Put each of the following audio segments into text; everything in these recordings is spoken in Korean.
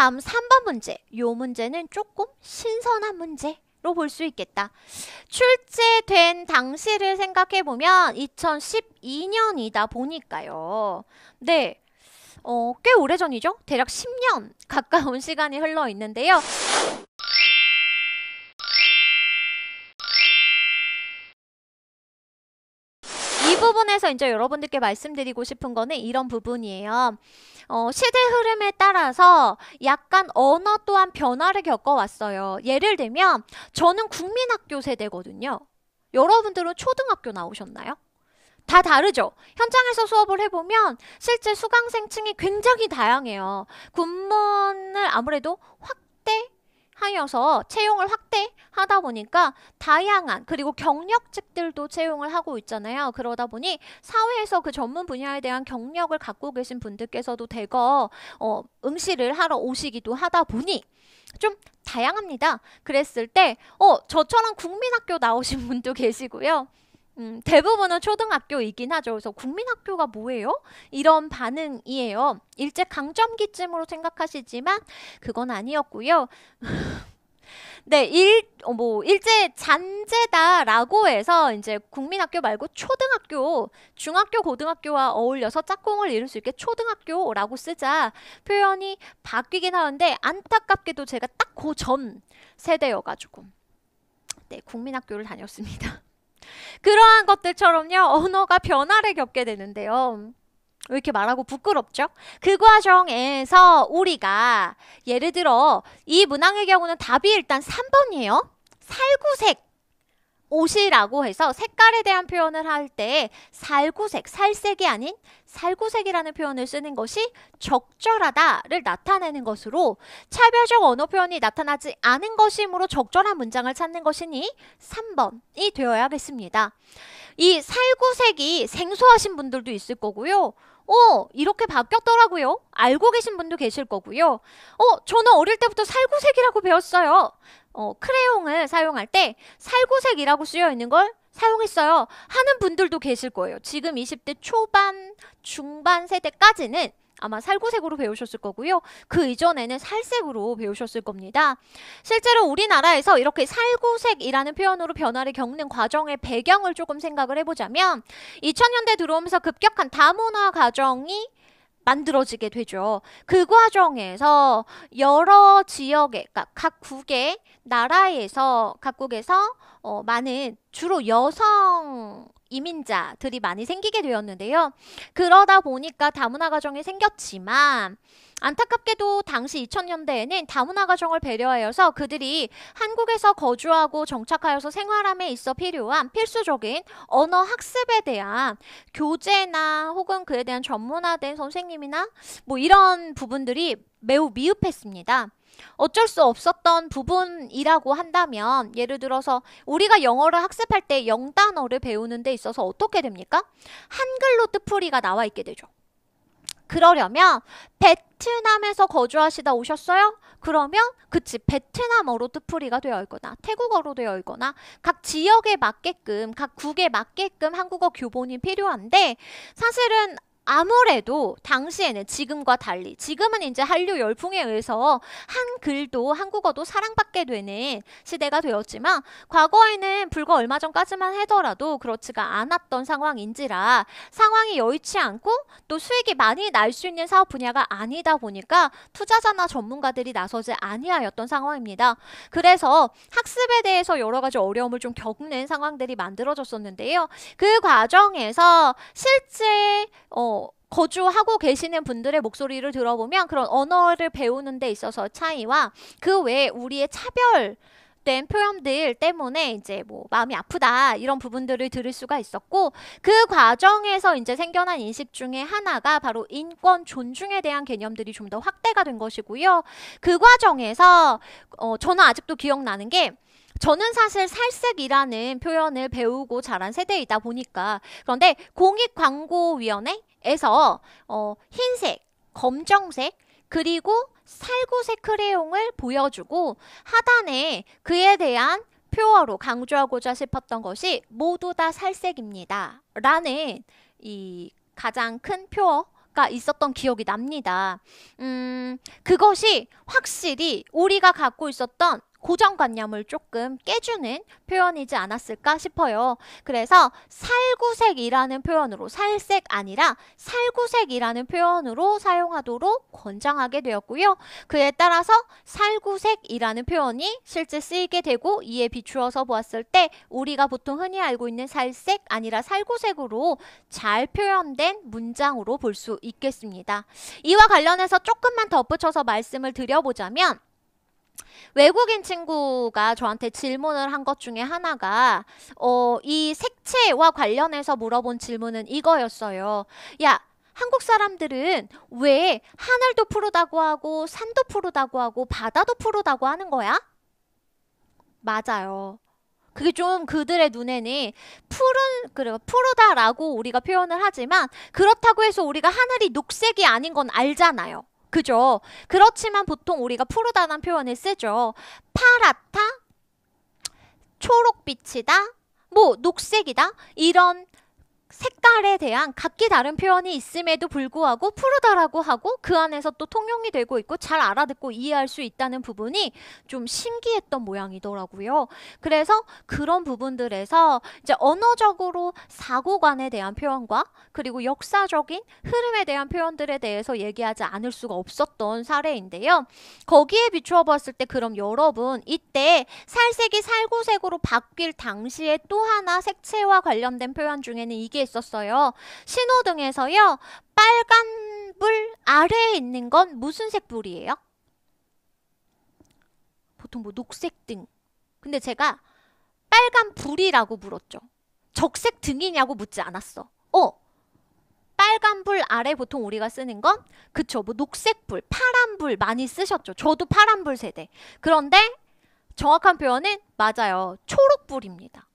다음 3번 문제. 요 문제는 조금 신선한 문제로 볼 수 있겠다. 출제된 당시를 생각해보면 2012년이다 보니까요. 네. 꽤 오래전이죠? 대략 10년 가까운 시간이 흘러 있는데요. 이 부분에서 이제 여러분들께 말씀드리고 싶은 거는 이런 부분이에요. 시대 흐름에 따라서 약간 언어 또한 변화를 겪어왔어요. 예를 들면 저는 국민학교 세대거든요. 여러분들은 초등학교 나오셨나요? 다 다르죠? 현장에서 수업을 해보면 실제 수강생층이 굉장히 다양해요. 군문을 아무래도 확대하여서 채용을 확대하다 보니까 다양한 그리고 경력직들도 채용을 하고 있잖아요. 그러다 보니 사회에서 그 전문 분야에 대한 경력을 갖고 계신 분들께서도 대거 응시를 하러 오시기도 하다 보니 좀 다양합니다. 그랬을 때 저처럼 국민학교 나오신 분도 계시고요. 대부분은 초등학교이긴 하죠. 그래서 국민학교가 뭐예요? 이런 반응이에요. 일제강점기쯤으로 생각하시지만 그건 아니었고요. 네, 일제 잔재다라고 해서 이제 국민학교 말고 초등학교, 중학교, 고등학교와 어울려서 짝꿍을 이룰 수 있게 초등학교라고 쓰자 표현이 바뀌긴 하는데 안타깝게도 제가 딱 그 전 세대여가지고 네, 국민학교를 다녔습니다. 그러한 것들처럼요, 언어가 변화를 겪게 되는데요. 왜 이렇게 말하고 부끄럽죠? 그 과정에서 우리가 예를 들어 이 문항의 경우는 답이 일단 3번이에요. 살구색 옷이라고 해서 색깔에 대한 표현을 할 때 살구색, 살색이 아닌 살구색이라는 표현을 쓰는 것이 적절하다를 나타내는 것으로 차별적 언어 표현이 나타나지 않은 것이므로 적절한 문장을 찾는 것이니 3번이 되어야겠습니다. 이 살구색이 생소하신 분들도 있을 거고요. 이렇게 바뀌었더라고요. 알고 계신 분도 계실 거고요. 저는 어릴 때부터 살구색이라고 배웠어요. 크레용을 사용할 때 살구색이라고 쓰여 있는 걸 사용했어요 하는 분들도 계실 거예요. 지금 20대 초반, 중반 세대까지는 아마 살구색으로 배우셨을 거고요. 그 이전에는 살색으로 배우셨을 겁니다. 실제로 우리나라에서 이렇게 살구색이라는 표현으로 변화를 겪는 과정의 배경을 조금 생각을 해보자면 2000년대 들어오면서 급격한 다문화 가정이 만들어지게 되죠. 그 과정에서 여러 지역의, 그러니까 각국의 나라에서 각국에서 많은 주로 여성 이민자들이 많이 생기게 되었는데요. 그러다 보니까 다문화 가정이 생겼지만 안타깝게도 당시 2000년대에는 다문화 가정을 배려하여서 그들이 한국에서 거주하고 정착하여서 생활함에 있어 필요한 필수적인 언어 학습에 대한 교재나 혹은 그에 대한 전문화된 선생님이나 뭐 이런 부분들이 매우 미흡했습니다. 어쩔 수 없었던 부분이라고 한다면 예를 들어서 우리가 영어를 학습할 때 영단어를 배우는 데 있어서 어떻게 됩니까? 한글로 뜻풀이가 나와 있게 되죠. 그러려면 베트남에서 거주하시다 오셨어요? 그러면 그치, 베트남어로 뜻풀이가 되어 있거나 태국어로 되어 있거나 각 지역에 맞게끔 각 국에 맞게끔 한국어 교본이 필요한데 사실은 아무래도 당시에는 지금과 달리 지금은 이제 한류 열풍에 의해서 한글도 한국어도 사랑받게 되는 시대가 되었지만 과거에는 불과 얼마 전까지만 하더라도 그렇지가 않았던 상황인지라 상황이 여의치 않고 또 수익이 많이 날 수 있는 사업 분야가 아니다 보니까 투자자나 전문가들이 나서지 아니하였던 상황입니다. 그래서 학습에 대해서 여러 가지 어려움을 좀 겪는 상황들이 만들어졌었는데요. 그 과정에서 실제 거주하고 계시는 분들의 목소리를 들어보면 그런 언어를 배우는 데 있어서 차이와 그 외에 우리의 차별된 표현들 때문에 이제 뭐 마음이 아프다 이런 부분들을 들을 수가 있었고 그 과정에서 이제 생겨난 인식 중에 하나가 바로 인권 존중에 대한 개념들이 좀 더 확대가 된 것이고요. 그 과정에서 저는 아직도 기억나는 게 저는 사실 살색이라는 표현을 배우고 자란 세대이다 보니까 그런데 공익광고위원회에서 흰색, 검정색 그리고 살구색 크레용을 보여주고 하단에 그에 대한 표어로 강조하고자 싶었던 것이 모두 다 살색입니다 라는 이 가장 큰 표어 변화가 있었던 기억이 납니다. 그것이 확실히 우리가 갖고 있었던 고정관념을 조금 깨주는 표현이지 않았을까 싶어요. 그래서 살구색이라는 표현으로, 살색 아니라 살구색이라는 표현으로 사용하도록 권장하게 되었고요. 그에 따라서 살구색이라는 표현이 실제 쓰이게 되고 이에 비추어서 보았을 때 우리가 보통 흔히 알고 있는 살색 아니라 살구색으로 잘 표현된 문장으로 볼 수 있겠습니다. 이와 관련해서 조금만 덧붙여서 말씀을 드려보자면, 외국인 친구가 저한테 질문을 한 것 중에 하나가 이 색채와 관련해서 물어본 질문은 이거였어요. 야, 한국 사람들은 왜 하늘도 푸르다고 하고 산도 푸르다고 하고 바다도 푸르다고 하는 거야? 맞아요. 그게 좀 그들의 눈에는 푸르다라고 우리가 표현을 하지만 그렇다고 해서 우리가 하늘이 녹색이 아닌 건 알잖아요. 그죠? 그렇지만 보통 우리가 푸르다는 표현을 쓰죠. 파랗다, 초록빛이다, 뭐 녹색이다, 이런 색깔에 대한 각기 다른 표현이 있음에도 불구하고 푸르다라고 하고 그 안에서 또 통용이 되고 있고 잘 알아듣고 이해할 수 있다는 부분이 좀 신기했던 모양이더라고요. 그래서 그런 부분들에서 이제 언어적으로 사고관에 대한 표현과 그리고 역사적인 흐름에 대한 표현들에 대해서 얘기하지 않을 수가 없었던 사례인데요. 거기에 비추어 봤을 때 그럼 여러분, 이때 살색이 살구색으로 바뀔 당시에 또 하나 색채와 관련된 표현 중에는 이게 있었어요. 신호등에서요, 빨간 불 아래에 있는 건 무슨 색 불이에요? 보통 뭐 녹색 등. 근데 제가 빨간 불이라고 물었죠. 적색 등이냐고 묻지 않았어. 빨간 불 아래 보통 우리가 쓰는 건, 그쵸, 뭐 녹색 불, 파란 불 많이 쓰셨죠. 저도 파란 불 세대. 그런데 정확한 표현은 맞아요. 초록 불입니다.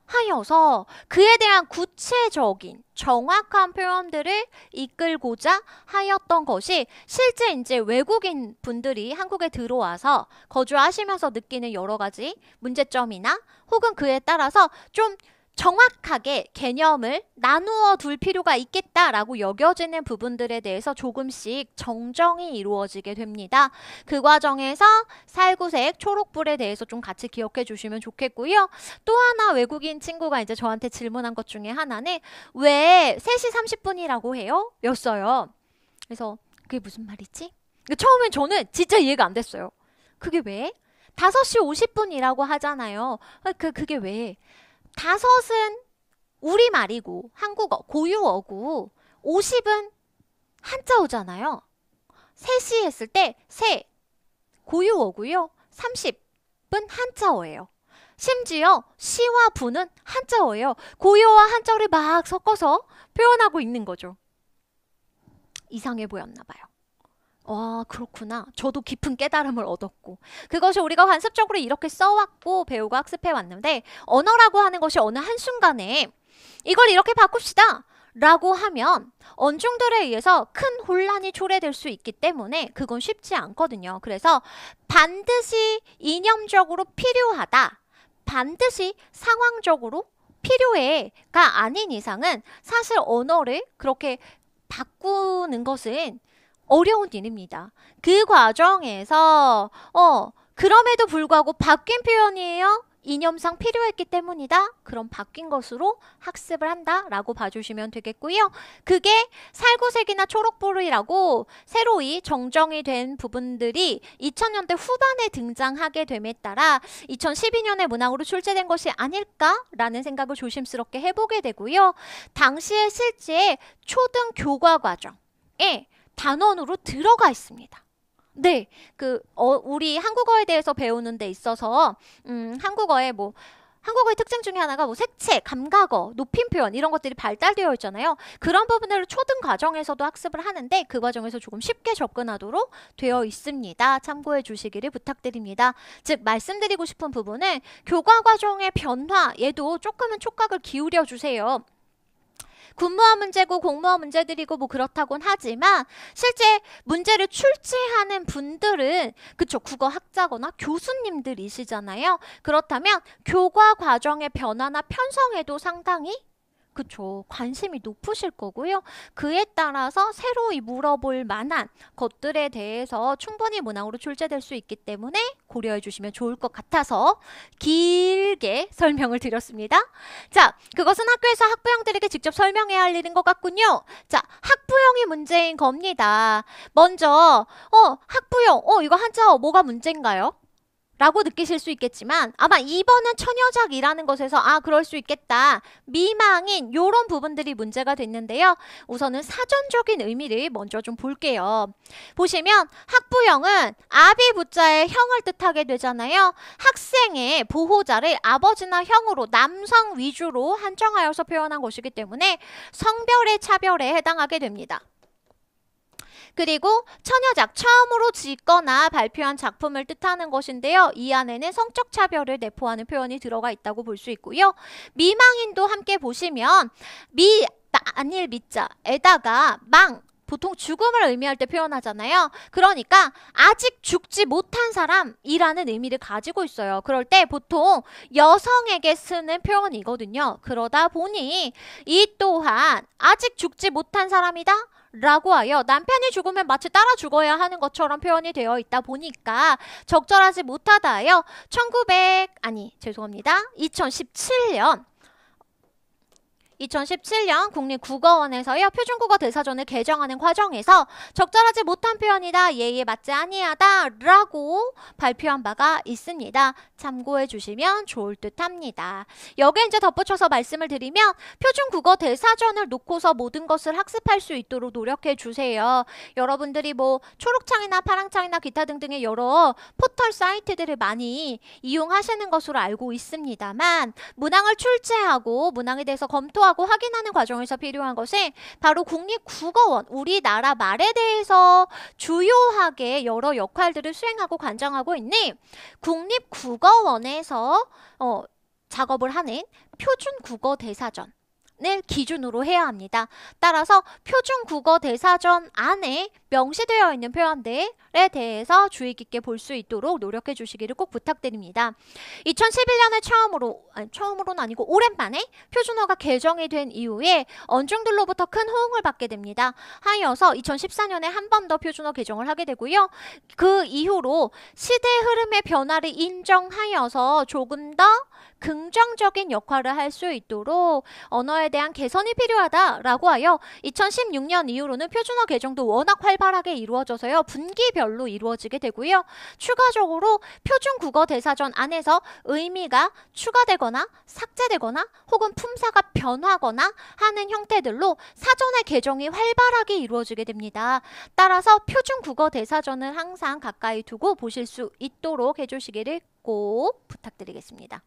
하여서 그에 대한 구체적인 정확한 표현들을 이끌고자 하였던 것이 실제 이제 외국인 분들이 한국에 들어와서 거주하시면서 느끼는 여러 가지 문제점이나 혹은 그에 따라서 좀 정확하게 개념을 나누어 둘 필요가 있겠다라고 여겨지는 부분들에 대해서 조금씩 정정이 이루어지게 됩니다. 그 과정에서 살구색, 초록불에 대해서 좀 같이 기억해 주시면 좋겠고요. 또 하나 외국인 친구가 이제 저한테 질문한 것 중에 하나는 왜 3시 30분이라고 해요? 였어요. 그래서 그게 무슨 말이지? 처음엔 저는 진짜 이해가 안 됐어요. 그게 왜? 5시 50분이라고 하잖아요. 그게 왜? 5은 우리말이고 한국어, 고유어고 50은 한자어잖아요. 3시 했을 때 세, 고유어고요. 30은 한자어예요. 심지어 시와 부는 한자어예요. 고유어와 한자어를 막 섞어서 표현하고 있는 거죠. 이상해 보였나 봐요. 그렇구나. 저도 깊은 깨달음을 얻었고, 그것이 우리가 관습적으로 이렇게 써왔고 배우고 학습해 왔는데, 언어라고 하는 것이 어느 한순간에 이걸 이렇게 바꿉시다 라고 하면 언중들에 의해서 큰 혼란이 초래될 수 있기 때문에 그건 쉽지 않거든요. 그래서 반드시 이념적으로 필요하다, 반드시 상황적으로 필요해가 아닌 이상은 사실 언어를 그렇게 바꾸는 것은 어려운 일입니다. 그 과정에서 그럼에도 불구하고 바뀐 표현이에요. 이념상 필요했기 때문이다. 그럼 바뀐 것으로 학습을 한다라고 봐주시면 되겠고요. 그게 살구색이나 초록불이라고 새로이 정정이 된 부분들이 2000년대 후반에 등장하게 됨에 따라 2012년에 문항으로 출제된 것이 아닐까라는 생각을 조심스럽게 해보게 되고요. 당시에 실제 초등 교과 과정에 단원으로 들어가 있습니다. 네, 우리 한국어에 대해서 배우는 데 있어서, 한국어의 특징 중에 하나가 색채, 감각어, 높임 표현 이런 것들이 발달되어 있잖아요. 그런 부분들을 초등 과정에서도 학습을 하는데 그 과정에서 조금 쉽게 접근하도록 되어 있습니다. 참고해 주시기를 부탁드립니다. 즉, 말씀드리고 싶은 부분은 교과 과정의 변화에도 조금은 촉각을 기울여 주세요. 군무원 문제고 공무원 문제들이고 뭐 그렇다곤 하지만 실제 문제를 출제하는 분들은 그쵸, 국어 학자거나 교수님들이시잖아요. 그렇다면 교과 과정의 변화나 편성에도 상당히 그쵸. 관심이 높으실 거고요. 그에 따라서 새로 물어볼 만한 것들에 대해서 충분히 문항으로 출제될 수 있기 때문에 고려해 주시면 좋을 것 같아서 길게 설명을 드렸습니다. 자, 그것은 학교에서 학부형들에게 직접 설명해야 할 일인 것 같군요. 자, 학부형이 문제인 겁니다. 먼저, 학부형, 이거 한자 뭐가 문제인가요? 라고 느끼실 수 있겠지만 아마 2번은 처녀작이라는 것에서 그럴 수 있겠다. 미망인 요런 부분들이 문제가 됐는데요. 우선은 사전적인 의미를 먼저 좀 볼게요. 보시면 학부형은 아비부자의 형을 뜻하게 되잖아요. 학생의 보호자를 아버지나 형으로 남성 위주로 한정하여서 표현한 것이기 때문에 성별의 차별에 해당하게 됩니다. 그리고 처녀작, 처음으로 짓거나 발표한 작품을 뜻하는 것인데요. 이 안에는 성적 차별을 내포하는 표현이 들어가 있다고 볼 수 있고요. 미망인도 함께 보시면 아닐 미자에다가 보통 죽음을 의미할 때 표현하잖아요. 그러니까 아직 죽지 못한 사람이라는 의미를 가지고 있어요. 그럴 때 보통 여성에게 쓰는 표현이거든요. 그러다 보니 이 또한 아직 죽지 못한 사람이다 라고 하여 남편이 죽으면 마치 따라 죽어야 하는 것처럼 표현이 되어 있다 보니까 적절하지 못하다 하여 2017년 국립국어원에서요 표준국어 대사전을 개정하는 과정에서 적절하지 못한 표현이다, 예의에 맞지 아니하다 라고 발표한 바가 있습니다. 참고해 주시면 좋을 듯 합니다. 여기에 이제 덧붙여서 말씀을 드리면 표준국어 대사전을 놓고서 모든 것을 학습할 수 있도록 노력해 주세요. 여러분들이 뭐 초록창이나 파랑창이나 기타 등등의 여러 포털 사이트들을 많이 이용하시는 것으로 알고 있습니다만 문항을 출제하고 문항에 대해서 검토하고 확인하는 과정에서 필요한 것은 바로 국립국어원, 우리나라 말에 대해서 주요하게 여러 역할들을 수행하고 관장하고 있는 국립국어원에서 작업을 하는 표준국어 대사전 을 기준으로 해야 합니다. 따라서 표준국어 대사전 안에 명시되어 있는 표현들에 대해서 주의 깊게 볼 수 있도록 노력해 주시기를 꼭 부탁드립니다. 2011년에 처음으로는 아니고 오랜만에 표준어가 개정이 된 이후에 언중들로부터 큰 호응을 받게 됩니다. 하여서 2014년에 한 번 더 표준어 개정을 하게 되고요. 그 이후로 시대 흐름의 변화를 인정하여서 조금 더 긍정적인 역할을 할 수 있도록 언어에 대한 개선이 필요하다라고 하여 2016년 이후로는 표준어 개정도 워낙 활발하게 이루어져서요. 분기별로 이루어지게 되고요. 추가적으로 표준국어 대사전 안에서 의미가 추가되거나 삭제되거나 혹은 품사가 변하거나 하는 형태들로 사전의 개정이 활발하게 이루어지게 됩니다. 따라서 표준국어 대사전을 항상 가까이 두고 보실 수 있도록 해주시기를 꼭 부탁드리겠습니다.